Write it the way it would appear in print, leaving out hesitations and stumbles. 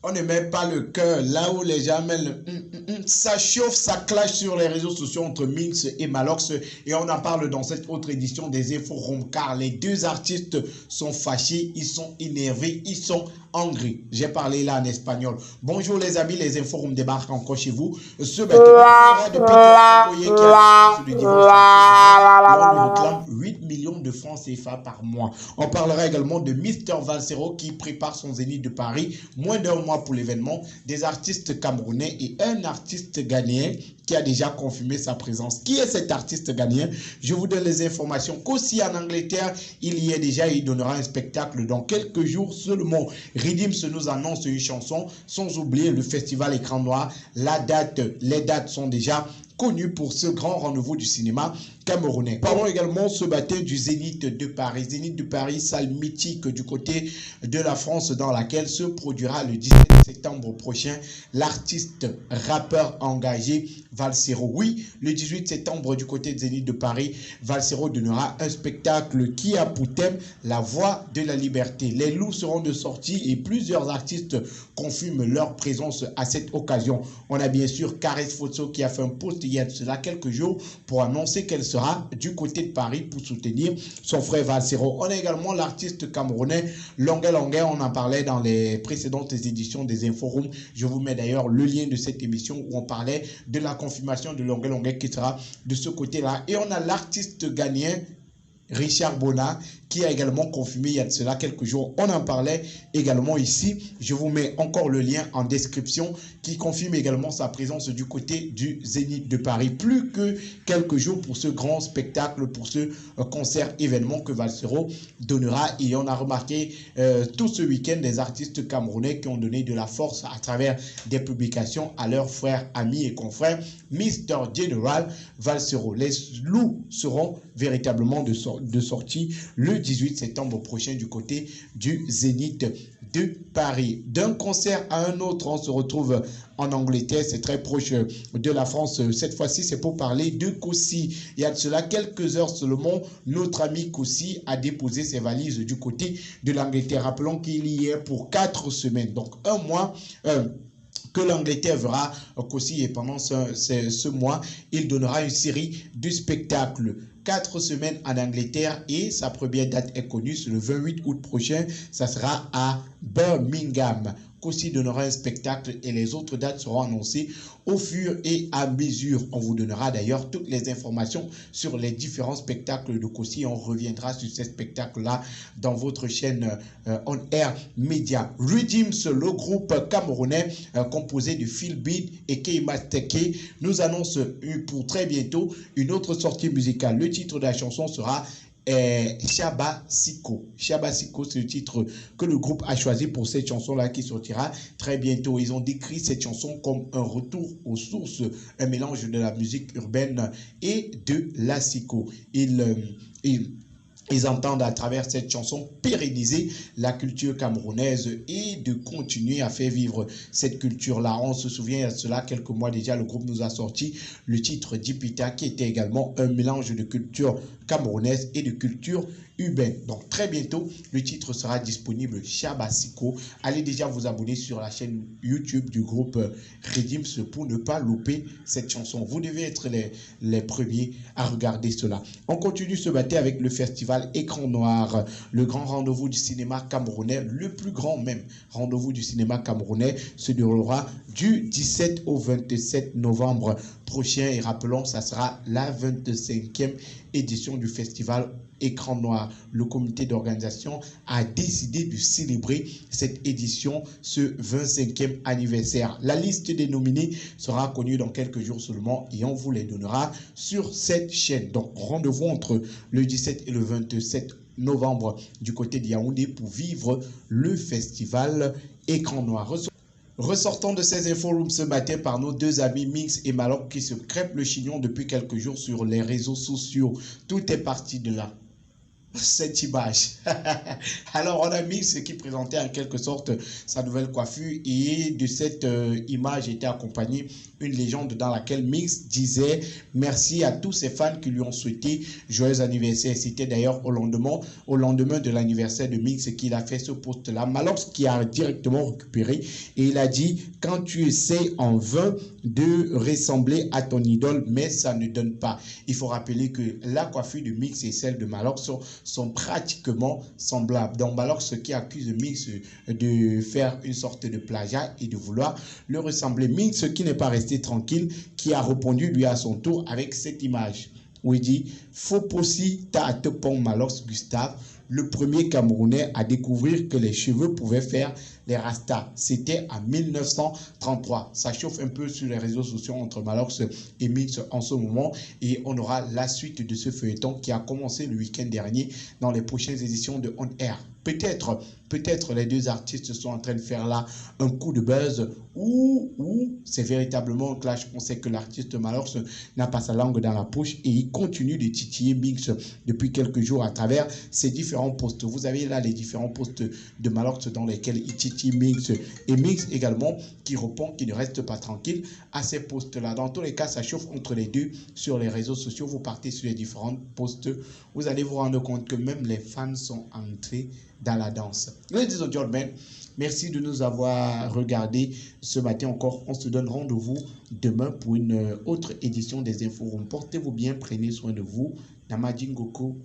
On ne met pas le cœur là où les gens mettent le ça chauffe, ça clash sur les réseaux sociaux entre Minx et Malox et on en parle dans cette autre édition des Infos Room car les deux artistes sont fâchés, ils sont énervés, ils sont angry. J'ai parlé là en espagnol. Bonjour les amis, les Infos Room débarquent encore chez vous. Ce bateau de Peter qui a le dimanche on lui réclame 8 millions de francs CFA par mois. On parlera également de Mister Valsero qui prépare son Zénith de Paris, moins d'un mois pour l'événement, des artistes camerounais et un artiste ghanéen qui a déjà confirmé sa présence. Qui est cet artiste ghanéen? Je vous donne les informations qu'aussi en Angleterre, il y est déjà, il donnera un spectacle dans quelques jours seulement. Ridim se nous annonce une chanson, sans oublier le festival Écran Noir. Les dates sont déjà connu pour ce grand rendez-vous du cinéma camerounais. Parlons également ce matin du Zénith de Paris. Zénith de Paris, salle mythique du côté de la France dans laquelle se produira le 17 septembre prochain l'artiste rappeur engagé Valsero. Oui, le 18 septembre du côté de Zénith de Paris, Valsero donnera un spectacle qui a pour thème la voix de la liberté. Les loups seront de sortie et plusieurs artistes confirment leur présence à cette occasion. On a bien sûr Caresse Photo qui a fait un post il y a de cela quelques jours pour annoncer qu'elle sera du côté de Paris pour soutenir son frère Valsero. On a également l'artiste camerounais Longuet Longuet, on en parlait dans les précédentes éditions des Inforums. Je vous mets d'ailleurs le lien de cette émission où on parlait de la confirmation de Longuet Longuet qui sera de ce côté-là. Et on a l'artiste ghanéen Richard Bona qui a également confirmé il y a de cela quelques jours. On en parlait également ici. Je vous mets encore le lien en description qui confirme également sa présence du côté du Zénith de Paris. Plus que quelques jours pour ce grand spectacle, pour ce concert événement que Valsero donnera. Et on a remarqué tout ce week-end des artistes camerounais qui ont donné de la force à travers des publications à leurs frères, amis et confrères. Mister General Valsero. Les loups seront véritablement de sortie le 18 septembre prochain du côté du Zénith de Paris. D'un concert à un autre, on se retrouve en Angleterre, c'est très proche de la France. Cette fois-ci, c'est pour parler de Kossi. Il y a de cela quelques heures seulement, notre ami Kossi a déposé ses valises du côté de l'Angleterre. Rappelons qu'il y est pour 4 semaines, donc un mois. Que l'Angleterre verra Kossi et pendant ce mois, il donnera une série de spectacles. 4 semaines en Angleterre et sa première date est connue, c'est le 28 août prochain, ça sera à Birmingham. Kossi donnera un spectacle et les autres dates seront annoncées au fur et à mesure. On vous donnera d'ailleurs toutes les informations sur les différents spectacles de Kossi. On reviendra sur ces spectacles-là dans votre chaîne On Air Media. Ridims, le groupe camerounais composé de Phil Beat et Keima Teke, nous annonce pour très bientôt une autre sortie musicale. Le titre de la chanson sera Chaba Siko. Chaba Siko, c'est le titre que le groupe a choisi pour cette chanson-là qui sortira très bientôt. Ils ont décrit cette chanson comme un retour aux sources, un mélange de la musique urbaine et de la Siko. Ils entendent à travers cette chanson pérenniser la culture camerounaise et de continuer à faire vivre cette culture-là. On se souvient de cela, quelques mois déjà, le groupe nous a sorti le titre Dipita qui était également un mélange de culture camerounaise et de culture urbaine. Donc très bientôt, le titre sera disponible Chaba Siko. Allez déjà vous abonner sur la chaîne YouTube du groupe Ridims pour ne pas louper cette chanson. Vous devez être les premiers à regarder cela. On continue ce matin avec le festival Écran Noir, le grand rendez-vous du cinéma camerounais, le plus grand même rendez-vous du cinéma camerounais se déroulera du 17 au 27 novembre prochain. Et rappelons, ça sera la 25e édition du festival Écran Noir. Le comité d'organisation a décidé de célébrer cette édition, ce 25e anniversaire. La liste des nominés sera connue dans quelques jours seulement et on vous les donnera sur cette chaîne. Donc rendez-vous entre le 17 et le 27 novembre du côté de Yaoundé pour vivre le festival Écran Noir. Ressortons de ces inforums ce matin par nos deux amis Minx et Maloc qui se crêpent le chignon depuis quelques jours sur les réseaux sociaux. Tout est parti de là. cette image. Alors, on a mis ce qui présentait en quelque sorte sa nouvelle coiffure et de cette image était accompagnée une légende dans laquelle Mix disait merci à tous ses fans qui lui ont souhaité joyeux anniversaire. C'était d'ailleurs au lendemain de l'anniversaire de Mix qu'il a fait ce post-là. Malox qui a directement récupéré et il a dit quand tu essaies en vain de ressembler à ton idole, mais ça ne donne pas. Il faut rappeler que la coiffure de Mix et celle de Malox sont pratiquement semblables. Donc Malox qui accuse Mix de faire une sorte de plagiat et de vouloir le ressembler. Mix qui n'est pas resté tranquille, qui a répondu lui à son tour avec cette image où il dit faut possi ta te pon Malox Gustave, le premier Camerounais à découvrir que les cheveux pouvaient faire les rastas. C'était en 1933. Ça chauffe un peu sur les réseaux sociaux entre Malox et Mix en ce moment et on aura la suite de ce feuilleton qui a commencé le week-end dernier dans les prochaines éditions de On Air. Peut-être les deux artistes sont en train de faire là un coup de buzz ou c'est véritablement un clash. On sait que l'artiste Malox n'a pas sa langue dans la poche et il continue de titiller Mix depuis quelques jours à travers ses différents posts. Vous avez là les différents posts de Malox dans lesquels il titille Mix et Mix également qui répond, qui ne reste pas tranquille à ces posts-là. Dans tous les cas, ça chauffe entre les deux sur les réseaux sociaux. Vous partez sur les différents posts, vous allez vous rendre compte que même les fans sont entrés dans la danse. Ladies and gentlemen, merci de nous avoir regardé ce matin encore. On se donne rendez-vous demain pour une autre édition des Infos Room. Portez-vous bien, prenez soin de vous. Namadjingoko.